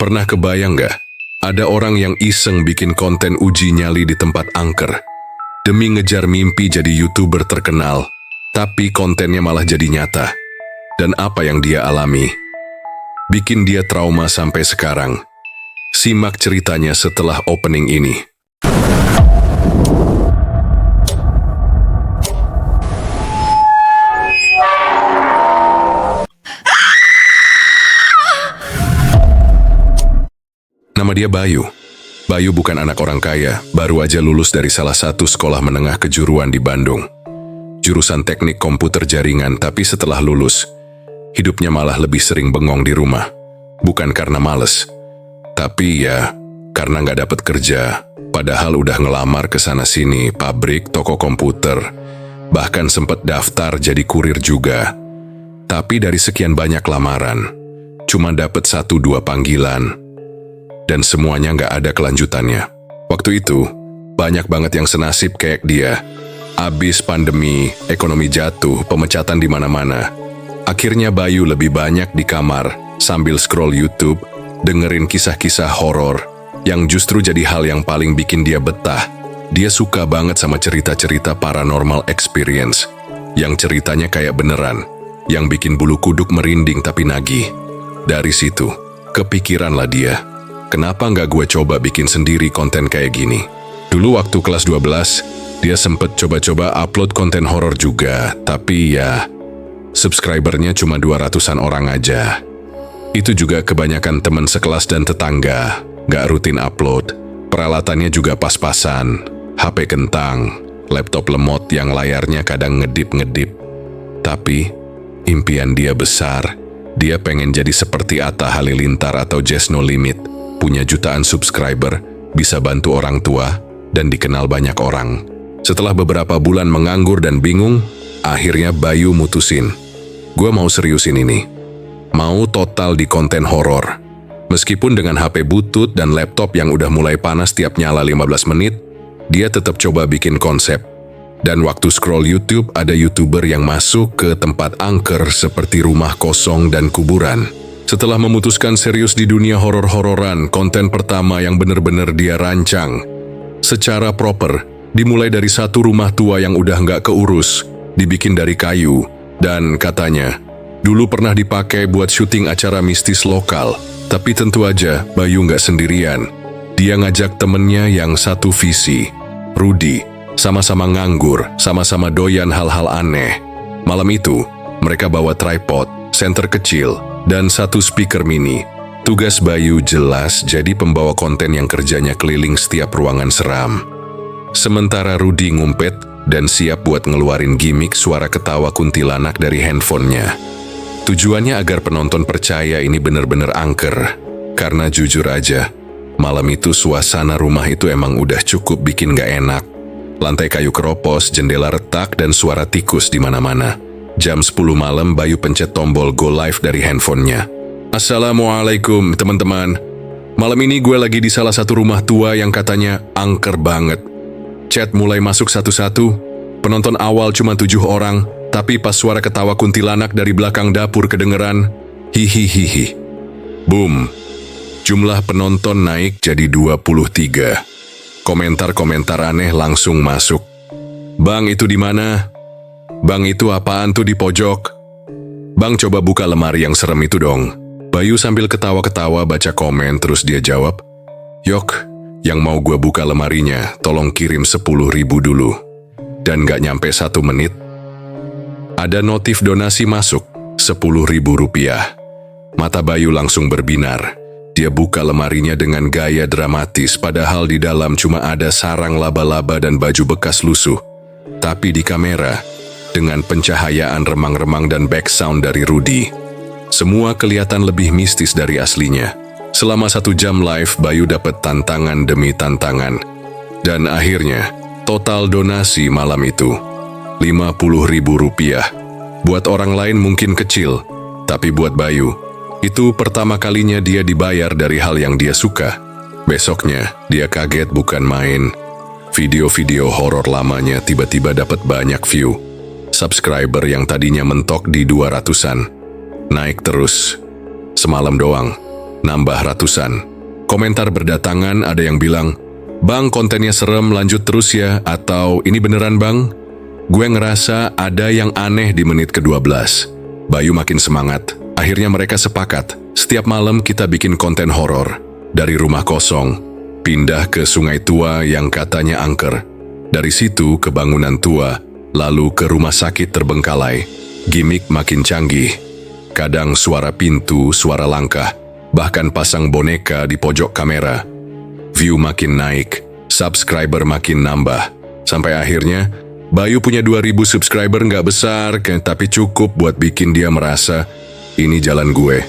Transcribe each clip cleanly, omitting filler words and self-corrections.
Pernah kebayang nggak? Ada orang yang iseng bikin konten uji nyali di tempat angker. Demi ngejar mimpi jadi YouTuber terkenal, tapi kontennya malah jadi nyata. Dan apa yang dia alami? Bikin dia trauma sampai sekarang. Simak ceritanya setelah opening ini. Nama dia Bayu. Bayu bukan anak orang kaya, baru aja lulus dari salah satu sekolah menengah kejuruan di Bandung. Jurusan teknik komputer jaringan, tapi setelah lulus, hidupnya malah lebih sering bengong di rumah. Bukan karena males, tapi ya karena nggak dapet kerja. Padahal udah ngelamar ke sana-sini, pabrik, toko komputer. Bahkan sempet daftar jadi kurir juga. Tapi dari sekian banyak lamaran, cuma dapet 1-2 panggilan. Dan semuanya nggak ada kelanjutannya. Waktu itu, banyak banget yang senasib kayak dia. Abis pandemi, ekonomi jatuh, pemecatan di mana-mana. Akhirnya Bayu lebih banyak di kamar, sambil scroll YouTube, dengerin kisah-kisah horor, yang justru jadi hal yang paling bikin dia betah. Dia suka banget sama cerita-cerita paranormal experience, yang ceritanya kayak beneran, yang bikin bulu kuduk merinding tapi nagih. Dari situ, kepikiranlah dia. Kenapa nggak gue coba bikin sendiri konten kayak gini? Dulu waktu kelas 12, dia sempet coba-coba upload konten horor juga, tapi ya, subscribernya cuma 200-an orang aja. Itu juga kebanyakan teman sekelas dan tetangga, nggak rutin upload. Peralatannya juga pas-pasan, HP kentang, laptop lemot yang layarnya kadang ngedip-ngedip. Tapi, impian dia besar. Dia pengen jadi seperti Atta Halilintar atau Jess No Limit. Punya jutaan subscriber, bisa bantu orang tua, dan dikenal banyak orang. Setelah beberapa bulan menganggur dan bingung, akhirnya Bayu mutusin, gue mau seriusin ini. Mau total di konten horor. Meskipun dengan HP butut dan laptop yang udah mulai panas tiap nyala 15 menit, dia tetap coba bikin konsep. Dan waktu scroll YouTube, ada YouTuber yang masuk ke tempat angker seperti rumah kosong dan kuburan. Setelah memutuskan serius di dunia horor-hororan, konten pertama yang bener-bener dia rancang secara proper, dimulai dari satu rumah tua yang udah nggak keurus, dibikin dari kayu, dan katanya, dulu pernah dipakai buat syuting acara mistis lokal. Tapi tentu aja, Bayu nggak sendirian. Dia ngajak temennya yang satu visi, Rudy, sama-sama nganggur, sama-sama doyan hal-hal aneh. Malam itu, mereka bawa tripod, senter kecil, dan satu speaker mini. Tugas Bayu jelas jadi pembawa konten yang kerjanya keliling setiap ruangan seram. Sementara Rudy ngumpet dan siap buat ngeluarin gimmick suara ketawa kuntilanak dari handphonenya. Tujuannya agar penonton percaya ini bener-bener angker. Karena jujur aja, malam itu suasana rumah itu emang udah cukup bikin gak enak. Lantai kayu keropos, jendela retak, dan suara tikus di mana-mana. Jam 10 malam, Bayu pencet tombol go live dari handphonenya. Assalamualaikum teman-teman. Malam ini gue lagi di salah satu rumah tua yang katanya angker banget. Chat mulai masuk satu-satu. Penonton awal cuma 7 orang, tapi pas suara ketawa kuntilanak dari belakang dapur kedengeran, hihihihi. Boom. Jumlah penonton naik jadi 23. Komentar-komentar aneh langsung masuk. Bang, itu di mana? Bang, itu apaan tuh di pojok? Bang, coba buka lemari yang serem itu dong. Bayu sambil ketawa-ketawa baca komen, terus dia jawab, Yok, yang mau gue buka lemarinya, tolong kirim 10.000 dulu. Dan gak nyampe 1 menit, ada notif donasi masuk, 10.000 rupiah. Mata Bayu langsung berbinar. Dia buka lemarinya dengan gaya dramatis, padahal di dalam cuma ada sarang laba-laba dan baju bekas lusuh. Tapi di kamera, dengan pencahayaan remang-remang dan background dari Rudy, semua kelihatan lebih mistis dari aslinya. Selama 1 jam live, Bayu dapat tantangan demi tantangan. Dan akhirnya, total donasi malam itu, 50.000 rupiah. Buat orang lain mungkin kecil, tapi buat Bayu, itu pertama kalinya dia dibayar dari hal yang dia suka. Besoknya, dia kaget bukan main. Video-video horor lamanya tiba-tiba dapat banyak view. Subscriber yang tadinya mentok di 200-an, naik terus. Semalam doang, nambah ratusan. Komentar berdatangan, ada yang bilang, "Bang, kontennya serem, lanjut terus ya," atau "Ini beneran bang?" Gue ngerasa ada yang aneh di menit ke-12. Bayu makin semangat. Akhirnya mereka sepakat, setiap malam kita bikin konten horor. Dari rumah kosong, pindah ke sungai tua yang katanya angker. Dari situ ke bangunan tua, lalu ke rumah sakit terbengkalai. Gimik makin canggih. Kadang suara pintu, suara langkah, bahkan pasang boneka di pojok kamera. View makin naik, subscriber makin nambah. Sampai akhirnya, Bayu punya 2.000 subscriber, nggak besar, tapi cukup buat bikin dia merasa, ini jalan gue.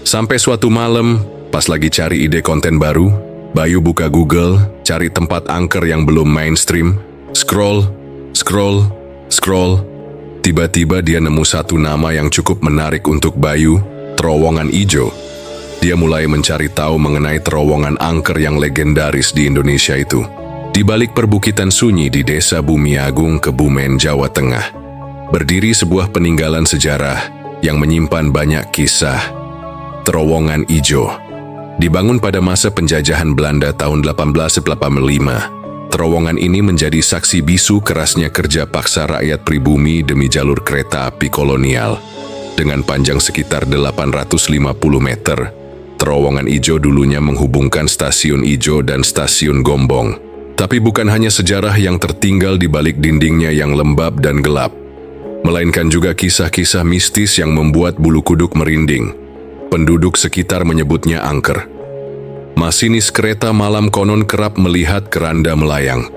Sampai suatu malam, pas lagi cari ide konten baru, Bayu buka Google, cari tempat angker yang belum mainstream, scroll. Tiba-tiba dia nemu satu nama yang cukup menarik untuk Bayu, Terowongan Ijo. Dia mulai mencari tahu mengenai terowongan angker yang legendaris di Indonesia itu. Di balik perbukitan sunyi di Desa Bumiagung, Kebumen, Jawa Tengah, berdiri sebuah peninggalan sejarah yang menyimpan banyak kisah. Terowongan Ijo. Dibangun pada masa penjajahan Belanda tahun 1885, terowongan ini menjadi saksi bisu kerasnya kerja paksa rakyat pribumi demi jalur kereta api kolonial. Dengan panjang sekitar 850 meter, terowongan Ijo dulunya menghubungkan Stasiun Ijo dan Stasiun Gombong. Tapi bukan hanya sejarah yang tertinggal di balik dindingnya yang lembab dan gelap, melainkan juga kisah-kisah mistis yang membuat bulu kuduk merinding. Penduduk sekitar menyebutnya angker. Masinis kereta malam konon kerap melihat keranda melayang,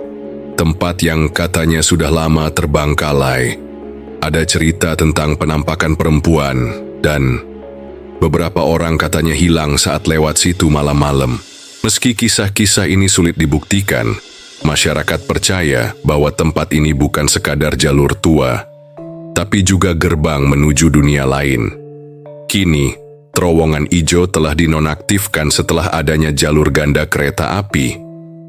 tempat yang katanya sudah lama terbengkalai. Ada cerita tentang penampakan perempuan, dan beberapa orang katanya hilang saat lewat situ malam-malam. Meski kisah-kisah ini sulit dibuktikan, masyarakat percaya bahwa tempat ini bukan sekadar jalur tua, tapi juga gerbang menuju dunia lain. Kini, Terowongan Ijo telah dinonaktifkan setelah adanya jalur ganda kereta api.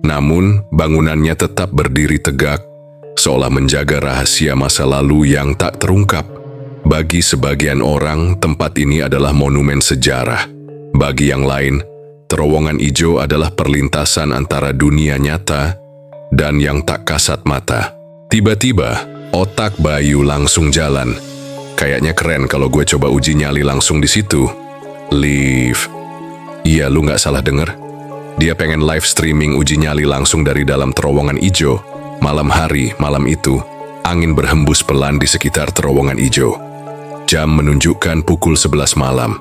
Namun, bangunannya tetap berdiri tegak, seolah menjaga rahasia masa lalu yang tak terungkap. Bagi sebagian orang, tempat ini adalah monumen sejarah. Bagi yang lain, Terowongan Ijo adalah perlintasan antara dunia nyata dan yang tak kasat mata. Tiba-tiba, otak Bayu langsung jalan. Kayaknya keren kalau gue coba uji nyali langsung di situ. Live. Iya, lu nggak salah denger. Dia pengen live streaming uji nyali langsung dari dalam Terowongan Ijo. Malam hari, malam itu, angin berhembus pelan di sekitar Terowongan Ijo. Jam menunjukkan pukul 11 malam.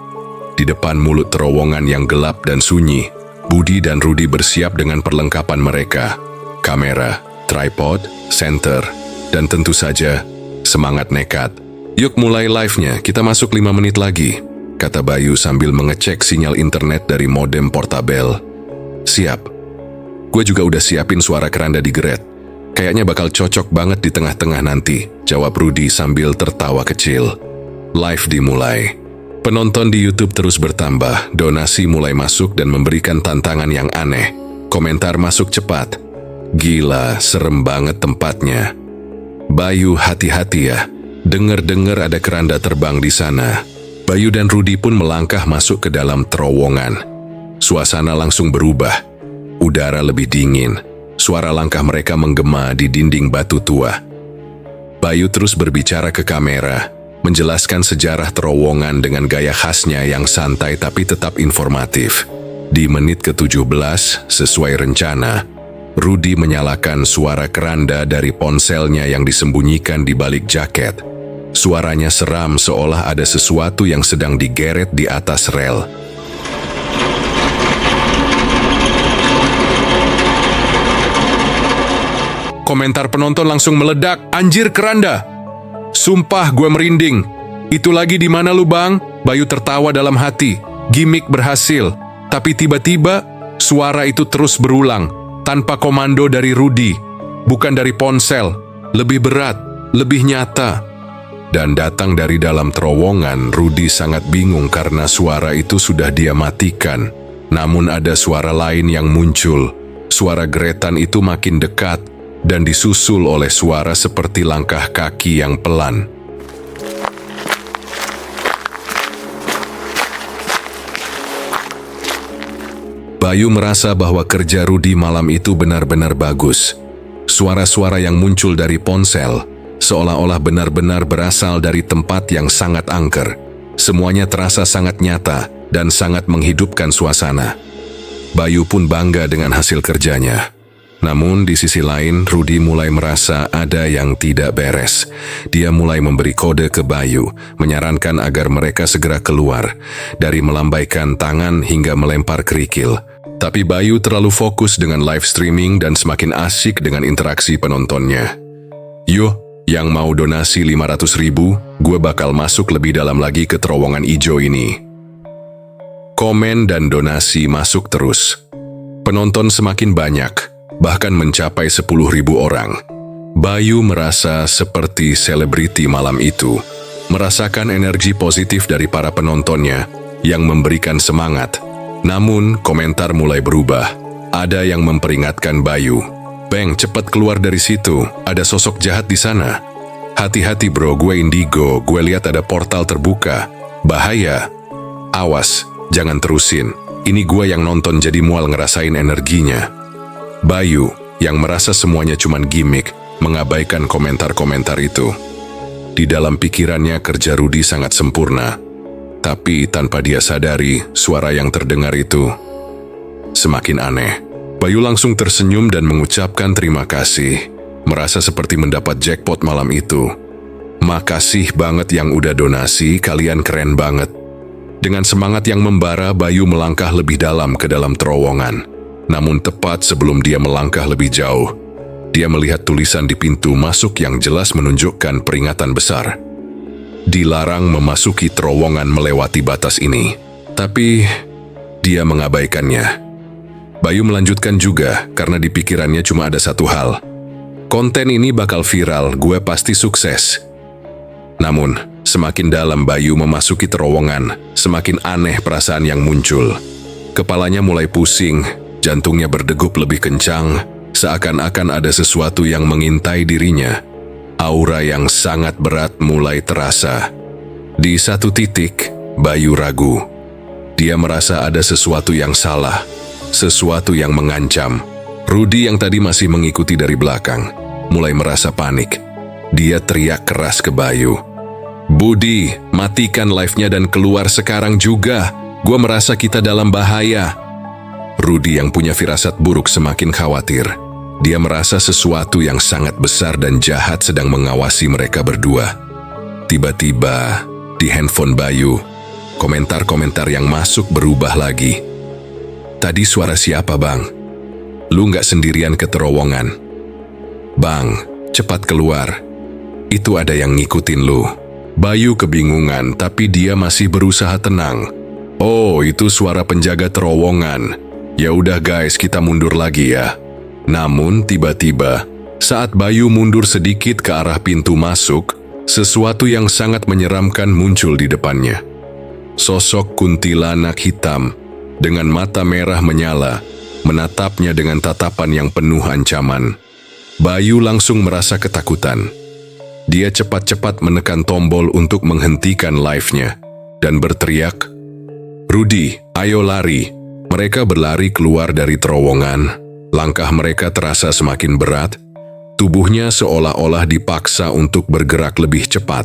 Di depan mulut terowongan yang gelap dan sunyi, Budi dan Rudi bersiap dengan perlengkapan mereka. Kamera, tripod, senter, dan tentu saja semangat nekat. "Yuk mulai live-nya, kita masuk 5 menit lagi," kata Bayu sambil mengecek sinyal internet dari modem portabel. "Siap. Gue juga udah siapin suara keranda di Geret. Kayaknya bakal cocok banget di tengah-tengah nanti," jawab Rudi sambil tertawa kecil. Live dimulai. Penonton di YouTube terus bertambah, donasi mulai masuk dan memberikan tantangan yang aneh. Komentar masuk cepat. "Gila, serem banget tempatnya. Bayu, hati-hati ya. Dengar-dengar ada keranda terbang di sana." Bayu dan Rudi pun melangkah masuk ke dalam terowongan. Suasana langsung berubah. Udara lebih dingin. Suara langkah mereka menggema di dinding batu tua. Bayu terus berbicara ke kamera, menjelaskan sejarah terowongan dengan gaya khasnya yang santai tapi tetap informatif. Di menit ke-17, sesuai rencana, Rudi menyalakan suara keranda dari ponselnya yang disembunyikan di balik jaket. Suaranya seram seolah ada sesuatu yang sedang digeret di atas rel. Komentar penonton langsung meledak, "Anjir, keranda! Sumpah gue merinding. Itu lagi di mana lu, Bang?" Bayu tertawa dalam hati. Gimik berhasil. Tapi tiba-tiba suara itu terus berulang tanpa komando dari Rudi, bukan dari ponsel, lebih berat, lebih nyata. Dan datang dari dalam terowongan. Rudi sangat bingung karena suara itu sudah dia matikan. Namun ada suara lain yang muncul. Suara geretan itu makin dekat dan disusul oleh suara seperti langkah kaki yang pelan. Bayu merasa bahwa kerja Rudi malam itu benar-benar bagus. Suara-suara yang muncul dari ponsel seolah-olah benar-benar berasal dari tempat yang sangat angker. Semuanya terasa sangat nyata dan sangat menghidupkan suasana. Bayu pun bangga dengan hasil kerjanya. Namun di sisi lain, Rudi mulai merasa ada yang tidak beres. Dia mulai memberi kode ke Bayu, menyarankan agar mereka segera keluar, dari melambaikan tangan hingga melempar kerikil. Tapi Bayu terlalu fokus dengan live streaming dan semakin asyik dengan interaksi penontonnya. Yo, yang mau donasi 500.000, gue bakal masuk lebih dalam lagi ke terowongan ijo ini. Komen dan donasi masuk terus. Penonton semakin banyak, bahkan mencapai 10.000 orang. Bayu merasa seperti selebriti malam itu, merasakan energi positif dari para penontonnya yang memberikan semangat. Namun, komentar mulai berubah. Ada yang memperingatkan Bayu, "Bang, cepat keluar dari situ, ada sosok jahat di sana. Hati-hati bro, gue indigo, gue lihat ada portal terbuka. Bahaya. Awas, jangan terusin. Ini gue yang nonton jadi mual ngerasain energinya." Bayu, yang merasa semuanya cuman gimmick, mengabaikan komentar-komentar itu. Di dalam pikirannya kerja Rudi sangat sempurna. Tapi tanpa dia sadari, suara yang terdengar itu semakin aneh. Bayu langsung tersenyum dan mengucapkan terima kasih, merasa seperti mendapat jackpot malam itu. "Makasih banget yang udah donasi, kalian keren banget." Dengan semangat yang membara, Bayu melangkah lebih dalam ke dalam terowongan. Namun tepat sebelum dia melangkah lebih jauh, dia melihat tulisan di pintu masuk yang jelas menunjukkan peringatan besar. Dilarang memasuki terowongan melewati batas ini. Tapi dia mengabaikannya. Bayu melanjutkan juga karena di pikirannya cuma ada satu hal. Konten ini bakal viral, gue pasti sukses. Namun, semakin dalam Bayu memasuki terowongan, semakin aneh perasaan yang muncul. Kepalanya mulai pusing, jantungnya berdegup lebih kencang, seakan-akan ada sesuatu yang mengintai dirinya. Aura yang sangat berat mulai terasa. Di satu titik, Bayu ragu. Dia merasa ada sesuatu yang salah, sesuatu yang mengancam. Rudi yang tadi masih mengikuti dari belakang, mulai merasa panik. Dia teriak keras ke Bayu, "Budi, matikan live-nya dan keluar sekarang juga. Gua merasa kita dalam bahaya." Rudi yang punya firasat buruk semakin khawatir. Dia merasa sesuatu yang sangat besar dan jahat sedang mengawasi mereka berdua. Tiba-tiba, di handphone Bayu, komentar-komentar yang masuk berubah lagi. "Tadi suara siapa, Bang? Lu nggak sendirian ke terowongan? Bang, cepat keluar. Itu ada yang ngikutin lu." Bayu kebingungan, tapi dia masih berusaha tenang. "Oh, itu suara penjaga terowongan. Ya udah guys, kita mundur lagi ya." Namun tiba-tiba, saat Bayu mundur sedikit ke arah pintu masuk, sesuatu yang sangat menyeramkan muncul di depannya. Sosok kuntilanak hitam dengan mata merah menyala, menatapnya dengan tatapan yang penuh ancaman. Bayu langsung merasa ketakutan. Dia cepat-cepat menekan tombol untuk menghentikan live-nya dan berteriak, "Rudi, ayo lari." Mereka berlari keluar dari terowongan. Langkah mereka terasa semakin berat. Tubuhnya seolah-olah dipaksa untuk bergerak lebih cepat.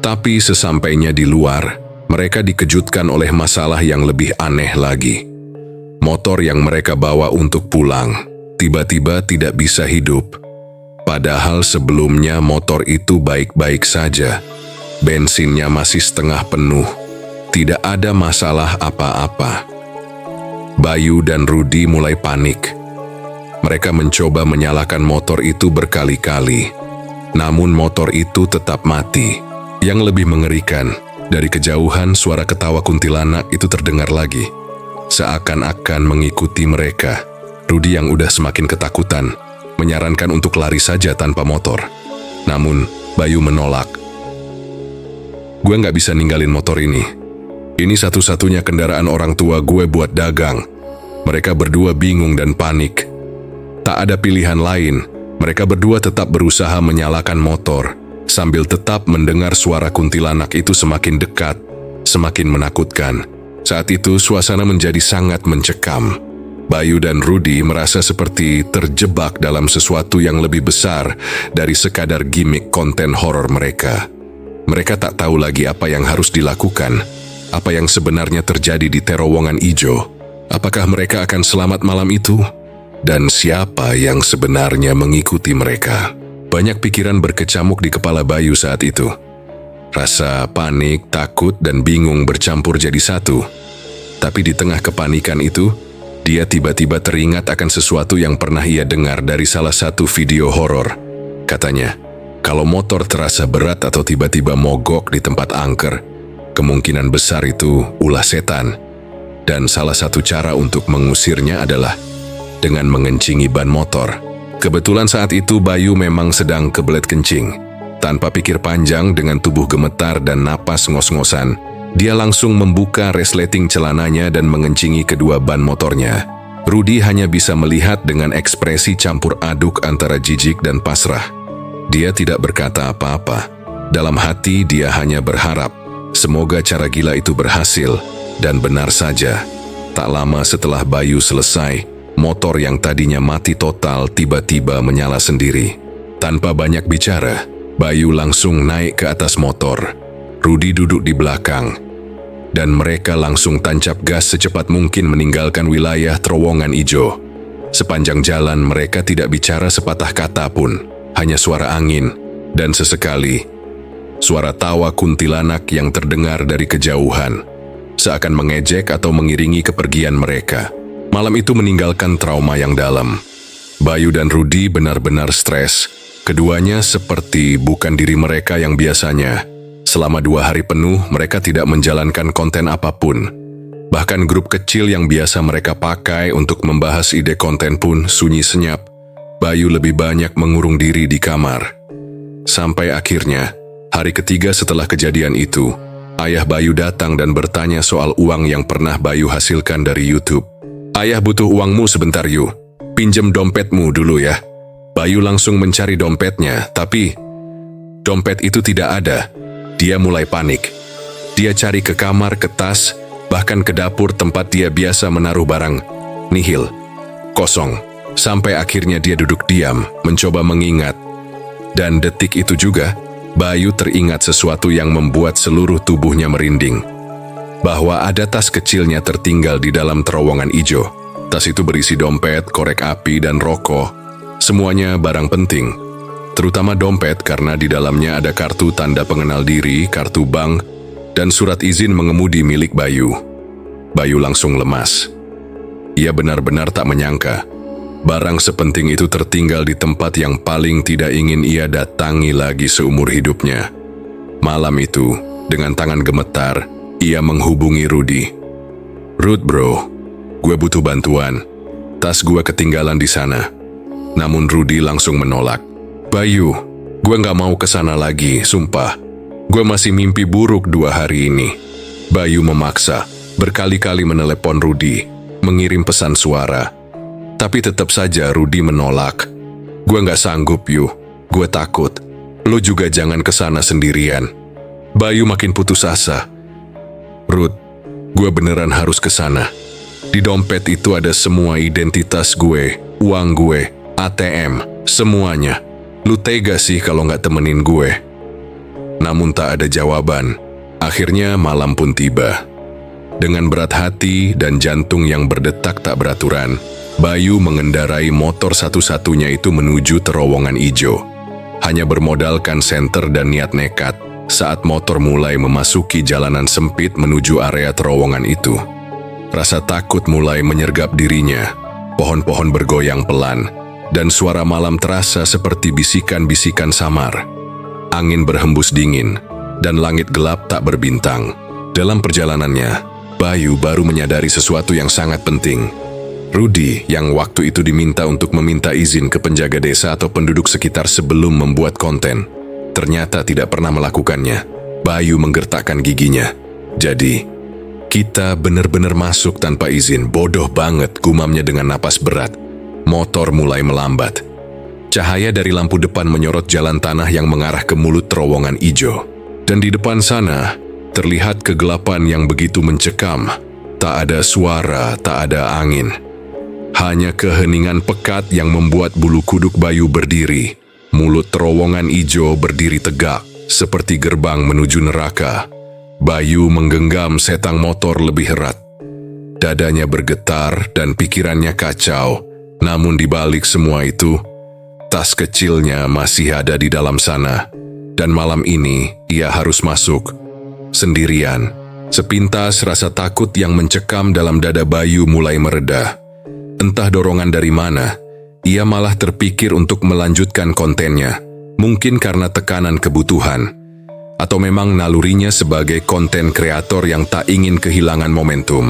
Tapi sesampainya di luar, mereka dikejutkan oleh masalah yang lebih aneh lagi. Motor yang mereka bawa untuk pulang tiba-tiba tidak bisa hidup. Padahal sebelumnya motor itu baik-baik saja. Bensinnya masih setengah penuh. Tidak ada masalah apa-apa. Bayu dan Rudi mulai panik. Mereka mencoba menyalakan motor itu berkali-kali. Namun motor itu tetap mati. Yang lebih mengerikan, dari kejauhan suara ketawa kuntilanak itu terdengar lagi. Seakan-akan mengikuti mereka. Rudi yang udah semakin ketakutan, menyarankan untuk lari saja tanpa motor. Namun, Bayu menolak. "Gue nggak bisa ninggalin motor ini. Ini satu-satunya kendaraan orang tua gue buat dagang." Mereka berdua bingung dan panik. Tak ada pilihan lain, mereka berdua tetap berusaha menyalakan motor, sambil tetap mendengar suara kuntilanak itu semakin dekat, semakin menakutkan. Saat itu suasana menjadi sangat mencekam. Bayu dan Rudy merasa seperti terjebak dalam sesuatu yang lebih besar dari sekadar gimmick konten horor mereka. Mereka tak tahu lagi apa yang harus dilakukan, apa yang sebenarnya terjadi di terowongan ijo. Apakah mereka akan selamat malam itu? Dan siapa yang sebenarnya mengikuti mereka? Banyak pikiran berkecamuk di kepala Bayu saat itu. Rasa panik, takut, dan bingung bercampur jadi satu. Tapi di tengah kepanikan itu, dia tiba-tiba teringat akan sesuatu yang pernah ia dengar dari salah satu video horor. Katanya, kalau motor terasa berat atau tiba-tiba mogok di tempat angker, kemungkinan besar itu ulah setan. Dan salah satu cara untuk mengusirnya adalah dengan mengencingi ban motor. Kebetulan saat itu Bayu memang sedang kebelet kencing. Tanpa pikir panjang, dengan tubuh gemetar dan napas ngos-ngosan, dia langsung membuka resleting celananya dan mengencingi kedua ban motornya. Rudy hanya bisa melihat dengan ekspresi campur aduk antara jijik dan pasrah. Dia tidak berkata apa-apa. Dalam hati dia hanya berharap, semoga cara gila itu berhasil. Dan benar saja, tak lama setelah Bayu selesai, motor yang tadinya mati total tiba-tiba menyala sendiri. Tanpa banyak bicara, Bayu langsung naik ke atas motor. Rudy duduk di belakang, dan mereka langsung tancap gas secepat mungkin meninggalkan wilayah terowongan ijo. Sepanjang jalan mereka tidak bicara sepatah kata pun, hanya suara angin, dan sesekali suara tawa kuntilanak yang terdengar dari kejauhan, seakan mengejek atau mengiringi kepergian mereka. Malam itu meninggalkan trauma yang dalam. Bayu dan Rudy benar-benar stres. Keduanya seperti bukan diri mereka yang biasanya. Selama 2 hari penuh, mereka tidak menjalankan konten apapun. Bahkan grup kecil yang biasa mereka pakai untuk membahas ide konten pun sunyi senyap. Bayu lebih banyak mengurung diri di kamar. Sampai akhirnya, hari ketiga setelah kejadian itu, ayah Bayu datang dan bertanya soal uang yang pernah Bayu hasilkan dari YouTube. "Ayah butuh uangmu sebentar, Yu. Pinjem dompetmu dulu ya." Bayu langsung mencari dompetnya, tapi dompet itu tidak ada. Dia mulai panik. Dia cari ke kamar, ke tas, bahkan ke dapur tempat dia biasa menaruh barang. Nihil. Kosong. Sampai akhirnya dia duduk diam, mencoba mengingat. Dan detik itu juga, Bayu teringat sesuatu yang membuat seluruh tubuhnya merinding. Bahwa ada tas kecilnya tertinggal di dalam terowongan ijo. Tas itu berisi dompet, korek api, dan rokok. Semuanya barang penting. Terutama dompet karena di dalamnya ada kartu tanda pengenal diri, kartu bank, dan surat izin mengemudi milik Bayu. Bayu langsung lemas. Ia benar-benar tak menyangka barang sepenting itu tertinggal di tempat yang paling tidak ingin ia datangi lagi seumur hidupnya. Malam itu, dengan tangan gemetar, ia menghubungi Rudy. "Rud bro, gue butuh bantuan. Tas gue ketinggalan di sana." Namun Rudy langsung menolak. "Bayu, gue gak mau kesana lagi, sumpah. Gue masih mimpi buruk 2 hari ini." Bayu memaksa, berkali-kali menelepon Rudy, mengirim pesan suara. Tapi tetap saja Rudy menolak. "Gue gak sanggup, Yu. Gue takut. Lo juga jangan kesana sendirian." Bayu makin putus asa. "Rud, gue beneran harus kesana. Di dompet itu ada semua identitas gue, uang gue, ATM, semuanya. Lu tega sih kalau nggak temenin gue?" Namun tak ada jawaban. Akhirnya malam pun tiba. Dengan berat hati dan jantung yang berdetak tak beraturan, Bayu mengendarai motor satu-satunya itu menuju terowongan ijo. Hanya bermodalkan senter dan niat nekat, saat motor mulai memasuki jalanan sempit menuju area terowongan itu. Rasa takut mulai menyergap dirinya. Pohon-pohon bergoyang pelan, dan suara malam terasa seperti bisikan-bisikan samar. Angin berhembus dingin, dan langit gelap tak berbintang. Dalam perjalanannya, Bayu baru menyadari sesuatu yang sangat penting. Rudy yang waktu itu diminta untuk meminta izin ke penjaga desa atau penduduk sekitar sebelum membuat konten, ternyata tidak pernah melakukannya. Bayu menggertakkan giginya. "Jadi, kita benar-benar masuk tanpa izin. Bodoh banget," gumamnya dengan napas berat. Motor mulai melambat. Cahaya dari lampu depan menyorot jalan tanah yang mengarah ke mulut terowongan ijo. Dan di depan sana, terlihat kegelapan yang begitu mencekam. Tak ada suara, tak ada angin. Hanya keheningan pekat yang membuat bulu kuduk Bayu berdiri. Mulut terowongan ijo berdiri tegak, seperti gerbang menuju neraka. Bayu menggenggam setang motor lebih erat. Dadanya bergetar dan pikirannya kacau. Namun di balik semua itu, tas kecilnya masih ada di dalam sana. Dan malam ini, ia harus masuk. Sendirian. Sepintas rasa takut yang mencekam dalam dada Bayu mulai mereda. Entah dorongan dari mana, ia malah terpikir untuk melanjutkan kontennya. Mungkin karena tekanan kebutuhan. Atau memang nalurinya sebagai konten kreator yang tak ingin kehilangan momentum.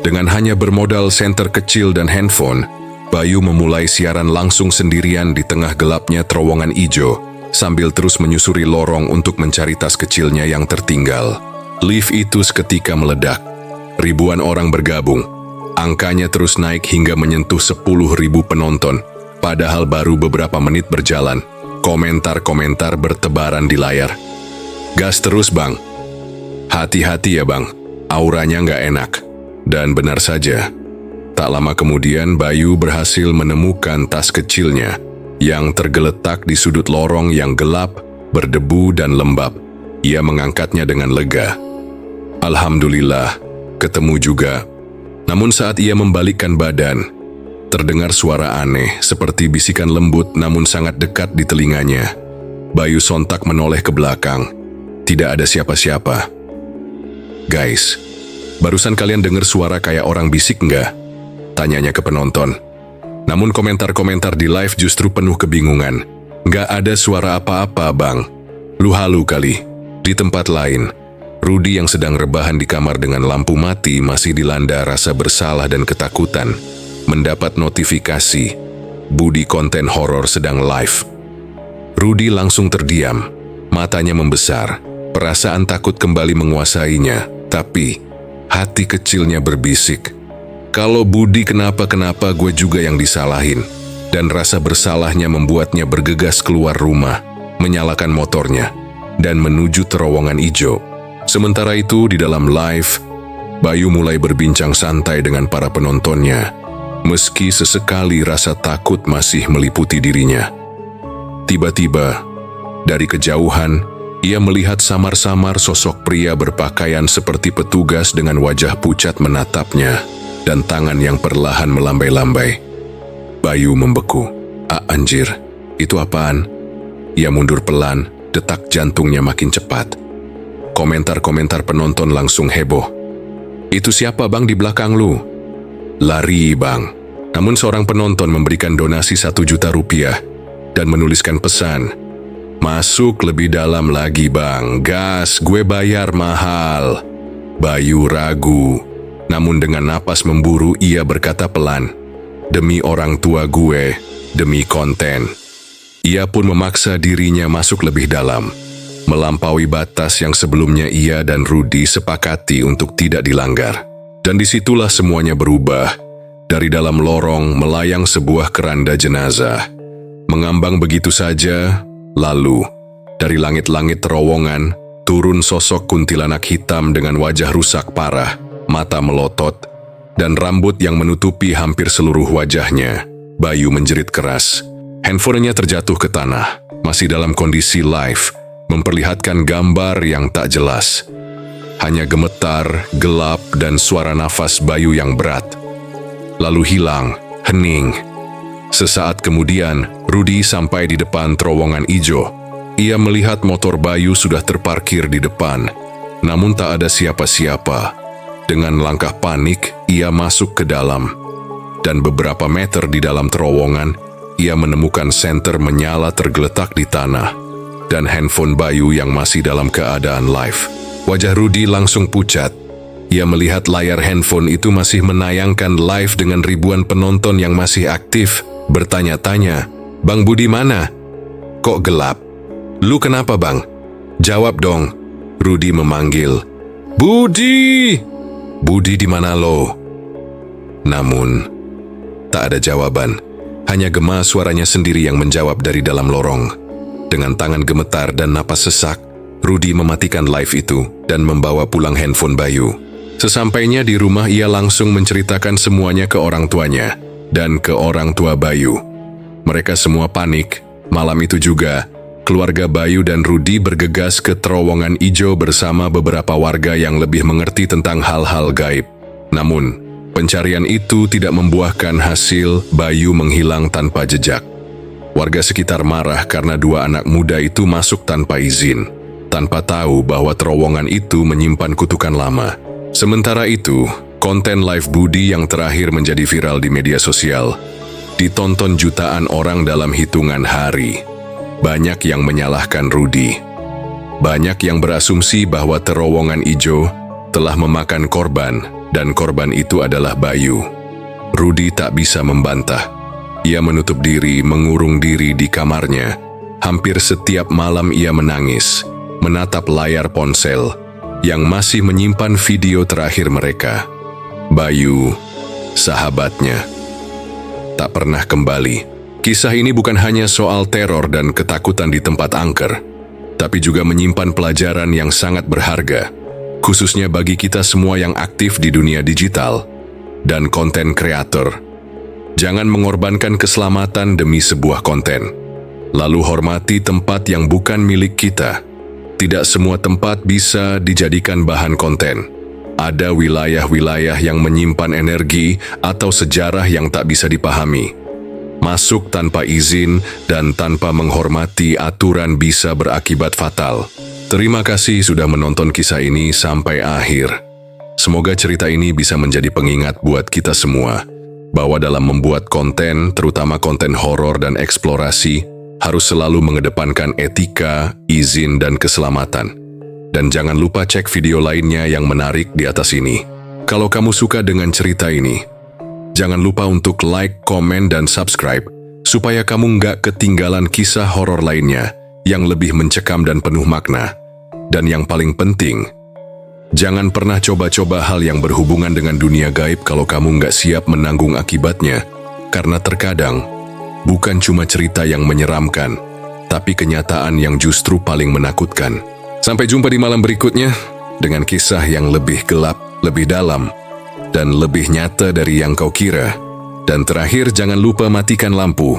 Dengan hanya bermodal senter kecil dan handphone, Bayu memulai siaran langsung sendirian di tengah gelapnya terowongan ijo, sambil terus menyusuri lorong untuk mencari tas kecilnya yang tertinggal. Lift itu seketika meledak. Ribuan orang bergabung. Angkanya terus naik hingga menyentuh 10.000 penonton. Padahal baru beberapa menit berjalan. Komentar-komentar bertebaran di layar. Gas terus bang. Hati-hati ya bang. Auranya nggak enak. Dan benar saja. Tak lama kemudian Bayu berhasil menemukan tas kecilnya yang tergeletak di sudut lorong yang gelap, berdebu dan lembab. Ia mengangkatnya dengan lega. Alhamdulillah, ketemu juga. Namun saat ia membalikkan badan, terdengar suara aneh seperti bisikan lembut namun sangat dekat di telinganya. Bayu sontak menoleh ke belakang. Tidak ada siapa-siapa. Guys, barusan kalian dengar suara kayak orang bisik nggak? Tanyanya ke penonton. Namun komentar-komentar di live justru penuh kebingungan. Nggak ada suara apa-apa bang. Lu halu kali. Di tempat lain, Rudy yang sedang rebahan di kamar dengan lampu mati masih dilanda rasa bersalah dan ketakutan. Mendapat notifikasi, Budi konten horor sedang live. Rudy langsung terdiam, matanya membesar. Perasaan takut kembali menguasainya, tapi hati kecilnya berbisik. Kalau Budi kenapa-kenapa gue juga yang disalahin. Dan rasa bersalahnya membuatnya bergegas keluar rumah, menyalakan motornya, dan menuju terowongan ijo. Sementara itu di dalam live, Bayu mulai berbincang santai dengan para penontonnya, meski sesekali rasa takut masih meliputi dirinya. Tiba-tiba, dari kejauhan, ia melihat samar-samar sosok pria berpakaian seperti petugas dengan wajah pucat menatapnya, dan tangan yang perlahan melambai-lambai. Bayu membeku. Anjir, itu apaan? Ia mundur pelan, detak jantungnya makin cepat. Komentar-komentar penonton langsung heboh. Itu siapa bang di belakang lu? Lari bang. Namun seorang penonton memberikan donasi 1 juta rupiah dan menuliskan pesan. Masuk lebih dalam lagi bang, gas, gue bayar mahal. Bayu ragu. Namun dengan napas memburu ia berkata pelan. Demi orang tua gue, demi konten. Ia pun memaksa dirinya masuk lebih dalam, melampaui batas yang sebelumnya ia dan Rudy sepakati untuk tidak dilanggar. Dan disitulah semuanya berubah. Dari dalam lorong melayang sebuah keranda jenazah. Mengambang begitu saja, lalu dari langit-langit terowongan turun sosok kuntilanak hitam dengan wajah rusak parah, mata melotot, dan rambut yang menutupi hampir seluruh wajahnya. Bayu menjerit keras. Handphonenya terjatuh ke tanah, masih dalam kondisi live, memperlihatkan gambar yang tak jelas. Hanya gemetar, gelap, dan suara nafas Bayu yang berat. Lalu hilang, hening. Sesaat kemudian, Rudy sampai di depan terowongan ijo. Ia melihat motor Bayu sudah terparkir di depan, namun tak ada siapa-siapa. Dengan langkah panik, ia masuk ke dalam. Dan beberapa meter di dalam terowongan, ia menemukan senter menyala tergeletak di tanah, dan handphone Bayu yang masih dalam keadaan live. Wajah Rudy langsung pucat. Ia melihat layar handphone itu masih menayangkan live dengan ribuan penonton yang masih aktif, bertanya-tanya, Bang Budi mana? Kok gelap? Lu kenapa bang? Jawab dong. Rudy memanggil. Budi! Budi di mana lo? Namun, tak ada jawaban. Hanya gema suaranya sendiri yang menjawab dari dalam lorong. Dengan tangan gemetar dan napas sesak, Rudy mematikan live itu dan membawa pulang handphone Bayu. Sesampainya di rumah, ia langsung menceritakan semuanya ke orang tuanya dan ke orang tua Bayu. Mereka semua panik. Malam itu juga, keluarga Bayu dan Rudi bergegas ke terowongan ijo bersama beberapa warga yang lebih mengerti tentang hal-hal gaib. Namun, pencarian itu tidak membuahkan hasil. Bayu menghilang tanpa jejak. Warga sekitar marah karena dua anak muda itu masuk tanpa izin, tanpa tahu bahwa terowongan itu menyimpan kutukan lama. Sementara itu, konten live Budi yang terakhir menjadi viral di media sosial ditonton jutaan orang dalam hitungan hari. Banyak yang menyalahkan Rudi. Banyak yang berasumsi bahwa terowongan ijo telah memakan korban dan korban itu adalah Bayu. Rudi tak bisa membantah. Ia menutup diri, mengurung diri di kamarnya. Hampir setiap malam ia menangis, menatap layar ponsel yang masih menyimpan video terakhir mereka. Bayu, sahabatnya, tak pernah kembali. Kisah ini bukan hanya soal teror dan ketakutan di tempat angker, tapi juga menyimpan pelajaran yang sangat berharga, khususnya bagi kita semua yang aktif di dunia digital dan konten kreator. Jangan mengorbankan keselamatan demi sebuah konten. Lalu hormati tempat yang bukan milik kita. Tidak semua tempat bisa dijadikan bahan konten. Ada wilayah-wilayah yang menyimpan energi atau sejarah yang tak bisa dipahami. Masuk tanpa izin dan tanpa menghormati aturan bisa berakibat fatal. Terima kasih sudah menonton kisah ini sampai akhir. Semoga cerita ini bisa menjadi pengingat buat kita semua, bahwa dalam membuat konten, terutama konten horor dan eksplorasi, harus selalu mengedepankan etika, izin, dan keselamatan. Dan jangan lupa cek video lainnya yang menarik di atas ini. Kalau kamu suka dengan cerita ini, jangan lupa untuk like, komen, dan subscribe, supaya kamu nggak ketinggalan kisah horor lainnya yang lebih mencekam dan penuh makna. Dan yang paling penting, jangan pernah coba-coba hal yang berhubungan dengan dunia gaib kalau kamu nggak siap menanggung akibatnya. Karena terkadang, bukan cuma cerita yang menyeramkan, tapi kenyataan yang justru paling menakutkan. Sampai jumpa di malam berikutnya, dengan kisah yang lebih gelap, lebih dalam, dan lebih nyata dari yang kau kira. Dan terakhir, jangan lupa matikan lampu.